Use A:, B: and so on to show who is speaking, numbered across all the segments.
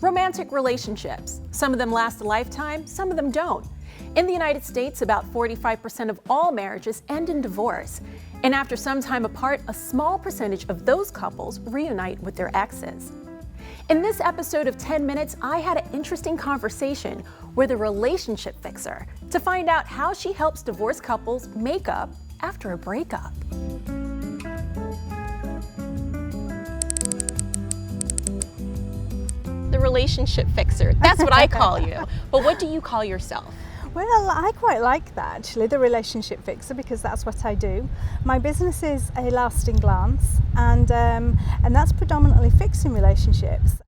A: Romantic relationships. Some of them last a lifetime, some of them don't. In the United States, about 45% of all marriages end in divorce. And after some time apart, a small percentage of those couples reunite with their exes. In this episode of 10 Minutes, I had an interesting conversation with a relationship fixer to find out how she helps divorced couples make up after a breakup. The relationship fixer, that's what I call you. But what do you call yourself?
B: Well, I quite like that actually, the relationship fixer, because that's what I do. My business is A Lasting Glance, and that's predominantly fixing relationships.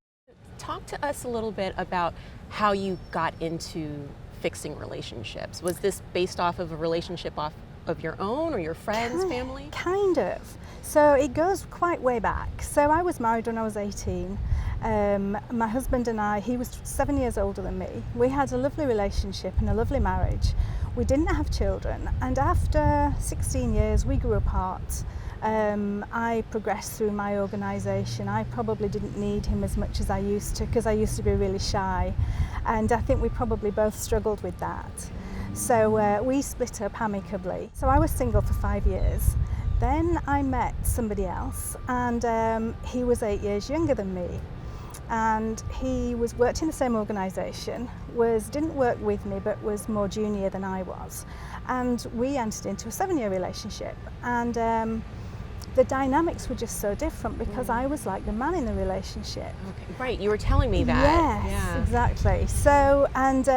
A: Talk to us a little bit about how you got into fixing relationships. Was this based off of a relationship of your own or your friends, family?
B: Kind of. So it goes quite way back. So I was married when I was 18. My husband and I, he was 7 years older than me. We had a lovely relationship and a lovely marriage. We didn't have children, and after 16 years we grew apart. I progressed through my organisation. I probably didn't need him as much as I used to, because I used to be really shy, and I think we probably both struggled with that. So we split up amicably. So I was single for 5 years. Then I met somebody else, and he was 8 years younger than me. And he worked in the same organisation, didn't work with me, but was more junior than I was. And we entered into a 7-year relationship. And the dynamics were just so different, because I was like the man in the relationship.
A: Okay. Right, you were telling me that.
B: Yes,
A: yeah.
B: Exactly. So, and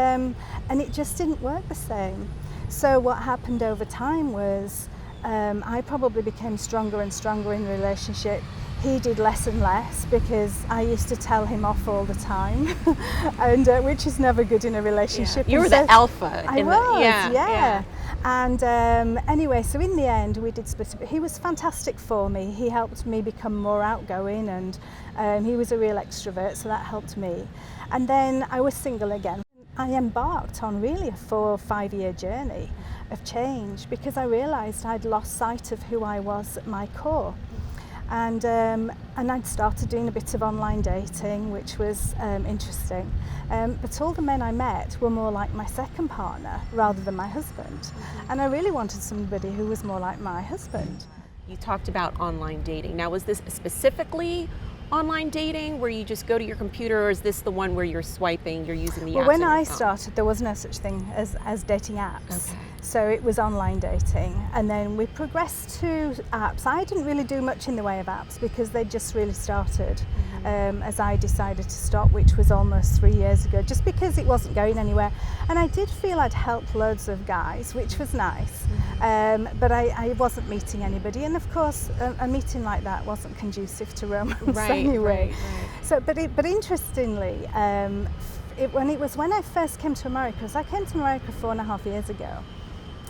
B: it just didn't work the same. So what happened over time was I probably became stronger and stronger in the relationship. He did less and less, because I used to tell him off all the time, and which is never good in a relationship.
A: Yeah. You were the alpha.
B: I was, yeah. And anyway, so in the end we did split up. He was fantastic for me. He helped me become more outgoing, and he was a real extrovert, so that helped me. And then I was single again. I embarked on really a 4 or 5 year journey of change, because I realised I'd lost sight of who I was at my core. And I'd started doing a bit of online dating, which was interesting. But all the men I met were more like my second partner rather than my husband. Mm-hmm. And I really wanted somebody who was more like my husband.
A: You talked about online dating. Now, was this specifically online dating where you just go to your computer, or is this the one where you're swiping, you're using the apps?
B: Well, when I started, there was no such thing as dating apps. Okay. So it was online dating, and then we progressed to apps. I didn't really do much in the way of apps, because they just really started as I decided to stop, which was almost 3 years ago, just because it wasn't going anywhere. And I did feel I'd helped loads of guys, which was nice, but I wasn't meeting anybody. And of course, a meeting like that wasn't conducive to romance anyway. Right. So, but interestingly, when I first came to America, because I came to America 4.5 years ago,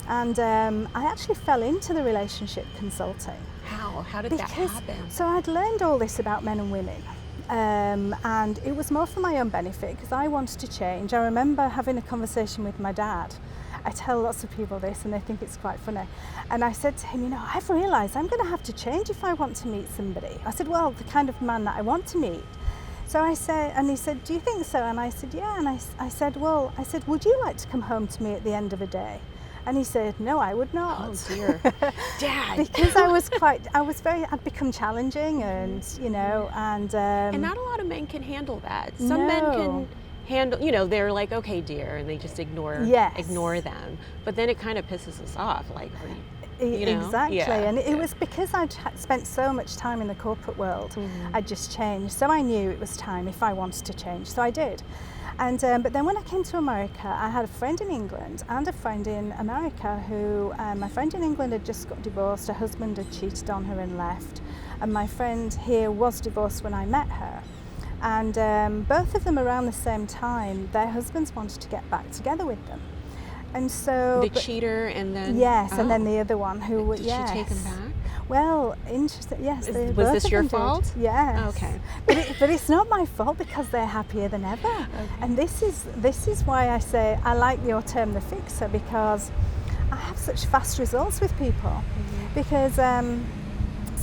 B: and I actually fell into the relationship consulting.
A: How did that happen?
B: So I'd learned all this about men and women, and it was more for my own benefit, because I wanted to change. I remember having a conversation with my dad. I tell lots of people this, and they think it's quite funny. And I said to him, I've realised I'm going to have to change if I want to meet somebody. I said, well, the kind of man that I want to meet. So I said, and he said, do you think so? And I said, yeah. And I said, would you like to come home to me at the end of a day? And he said, no, I would not.
A: Oh dear. Dad.
B: Because I'd become challenging, and and
A: not a lot of men can handle that. Some men can handle, they're like, okay, dear, and they just ignore them. But then it kind of pisses us off, like,
B: Exactly. And it was because I'd spent so much time in the corporate world. I'd just changed. So I knew it was time if I wanted to change. So I did. And but then when I came to America, I had a friend in England and a friend in America who, my friend in England had just got divorced. Her husband had cheated on her and left. And my friend here was divorced when I met her. And both of them around the same time, their husbands wanted to get back together with them. And so
A: the cheater, and then
B: and then the other one who
A: did she take him back?
B: Well, interesting. Yes.
A: Was this your fault?
B: Yes.
A: Okay.
B: But it's not my fault, because they're happier than ever. Okay. And this is why I say I like your term, the fixer, because I have such fast results with people. Because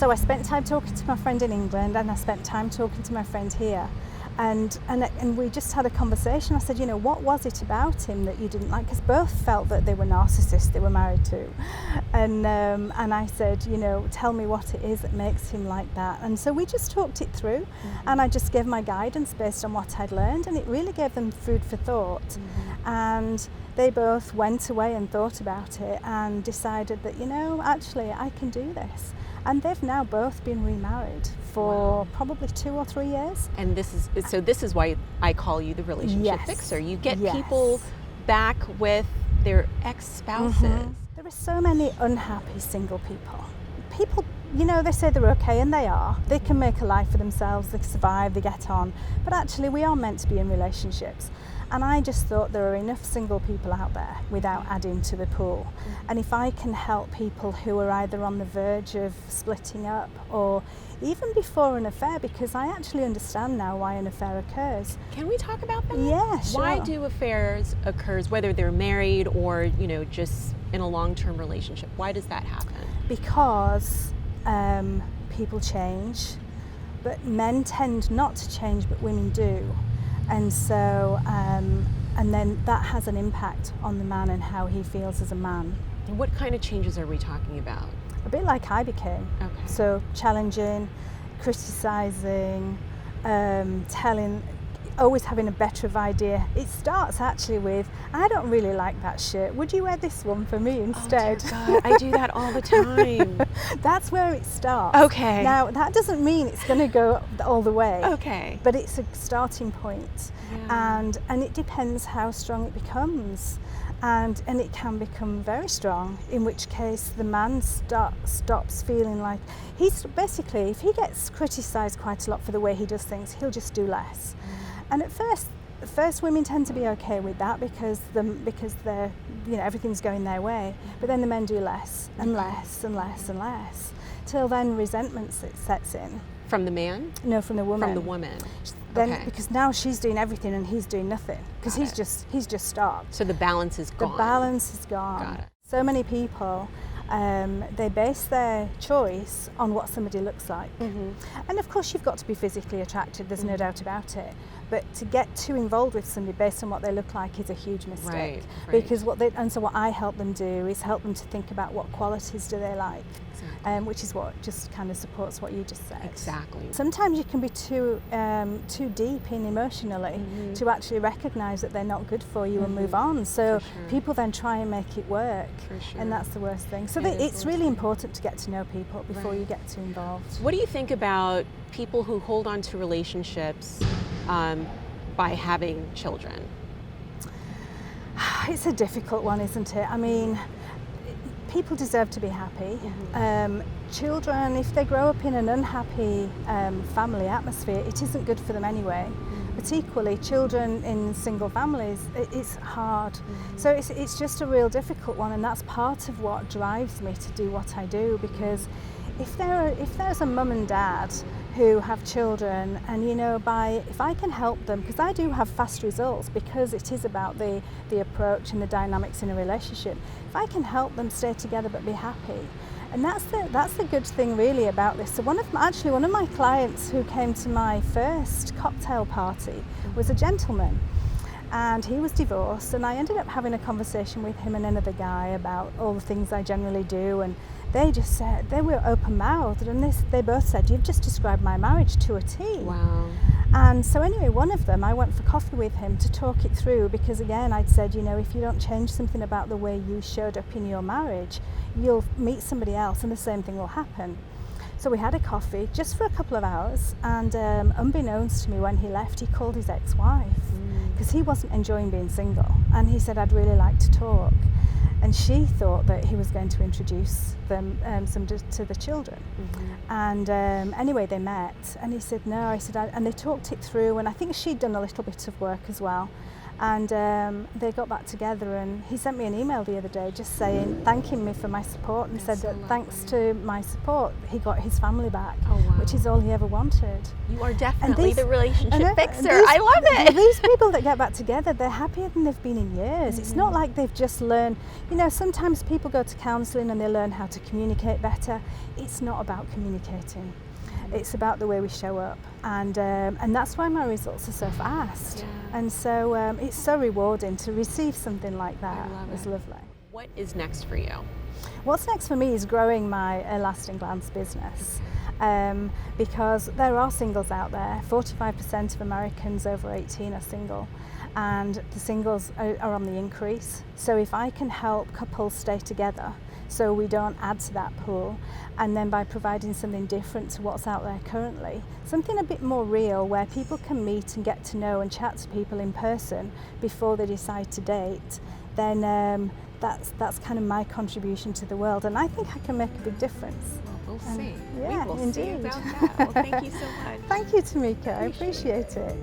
B: So I spent time talking to my friend in England, and I spent time talking to my friend here. And we just had a conversation. I said, you know, what was it about him that you didn't like? Because both felt that they were narcissists, they were married to. And I said, you know, tell me what it is that makes him like that. And so we just talked it through, and I just gave my guidance based on what I'd learned, and it really gave them food for thought. And they both went away and thought about it and decided that, you know, actually I can do this. And they've now both been remarried for probably 2 or 3 years.
A: And this is why I call you the relationship fixer. You get people back with their ex-spouses.
B: There are so many unhappy single people. People, you know, they say they're okay, and they are. They can make a life for themselves, they survive, they get on. But actually we are meant to be in relationships. And I just thought there are enough single people out there without adding to the pool. And if I can help people who are either on the verge of splitting up or even before an affair, because I actually understand now why an affair occurs.
A: Can we talk about that?
B: Yeah, sure.
A: Why do affairs occur, whether they're married or, you know, just in a long-term relationship? Why does that happen?
B: Because people change, but men tend not to change, but women do. And so, and then that has an impact on the man and how he feels as a man.
A: And what kind of changes are we talking about?
B: A bit like I became.
A: Okay.
B: So challenging, criticising, telling, always having a better idea. It starts actually with, I don't really like that shirt. Would you wear this one for me instead?
A: Oh dear God, I do that all the time.
B: That's where it starts.
A: Okay.
B: Now, that doesn't mean it's going to go all the way.
A: Okay.
B: But it's a starting point.
A: Yeah.
B: And it depends how strong it becomes. And it can become very strong, in which case the man stops feeling like he's basically, if he gets criticised quite a lot for the way he does things, he'll just do less. And at first women tend to be okay with that because they're, you know, everything's going their way. But then the men do less and less and less and less, till then resentment sets in.
A: From the man?
B: No, from the woman.
A: From the woman.
B: Then
A: okay.
B: Because now she's doing everything and he's doing nothing because he's just stopped.
A: So the balance is gone.
B: The balance is gone.
A: Got it.
B: So many people, they base their choice on what somebody looks like. And of course you've got to be physically attractive, there's no doubt about it. But to get too involved with somebody based on what they look like is a huge mistake.
A: Right.
B: Because what I help them do is help them to think about what qualities do they like.
A: Exactly.
B: Which is what just kind of supports what you just said.
A: Exactly.
B: Sometimes you can be too deep in emotionally to actually recognise that they're not good for you and move on. So people then try and make it work, and that's the worst thing. So it's really important to get to know people before you get too involved.
A: What do you think about people who hold on to relationships by having children?
B: It's a difficult one, isn't it? I mean, people deserve to be happy. Children, if they grow up in an unhappy family atmosphere, it isn't good for them anyway. But equally, children in single families, it's hard. So it's just a real difficult one, and that's part of what drives me to do what I do, because if there's a mum and dad who have children, and you know, if I can help them, because I do have fast results, because it is about the approach and the dynamics in a relationship. If I can help them stay together but be happy, and that's the good thing really about this. So one of my clients who came to my first cocktail party was a gentleman, and he was divorced, and I ended up having a conversation with him and another guy about all the things I generally do, and they just said, they were open-mouthed, and they both said, you've just described my marriage to a T.
A: Wow.
B: And so anyway, one of them, I went for coffee with him to talk it through, because again, I'd said, you know, if you don't change something about the way you showed up in your marriage, you'll meet somebody else and the same thing will happen. So we had a coffee just for a couple of hours, and unbeknownst to me, when he left, he called his ex-wife because he wasn't enjoying being single, and he said, I'd really like to talk. And she thought that he was going to introduce them to the children. And anyway, they met, and he said no. I said, and they talked it through, and I think she'd done a little bit of work as well. And they got back together, and he sent me an email the other day just saying, thanking me for my support, and said that thanks to my support he got his family back, which is all he ever wanted.
A: You are definitely the relationship fixer.
B: These,
A: I love it.
B: These people that get back together, they're happier than they've been in years. It's not like they've just learned, you know, sometimes people go to counselling and they learn how to communicate better. It's not about communicating. It's about the way we show up, and that's why my results are so fast.
A: Yeah.
B: And so it's so rewarding to receive something like that. It's lovely.
A: What is next for you?
B: What's next for me is growing my Lasting Glance business, because there are singles out there. 45% of Americans over 18 are single, and the singles are on the increase. So if I can help couples stay together so we don't add to that pool, and then by providing something different to what's out there currently, something a bit more real where people can meet and get to know and chat to people in person before they decide to date, then that's kind of my contribution to the world, and I think I can make a big difference.
A: Well, we'll see.
B: Yeah,
A: we will
B: indeed.
A: see about that. Well, thank you so much.
B: Thank you, Tamika. I appreciate it.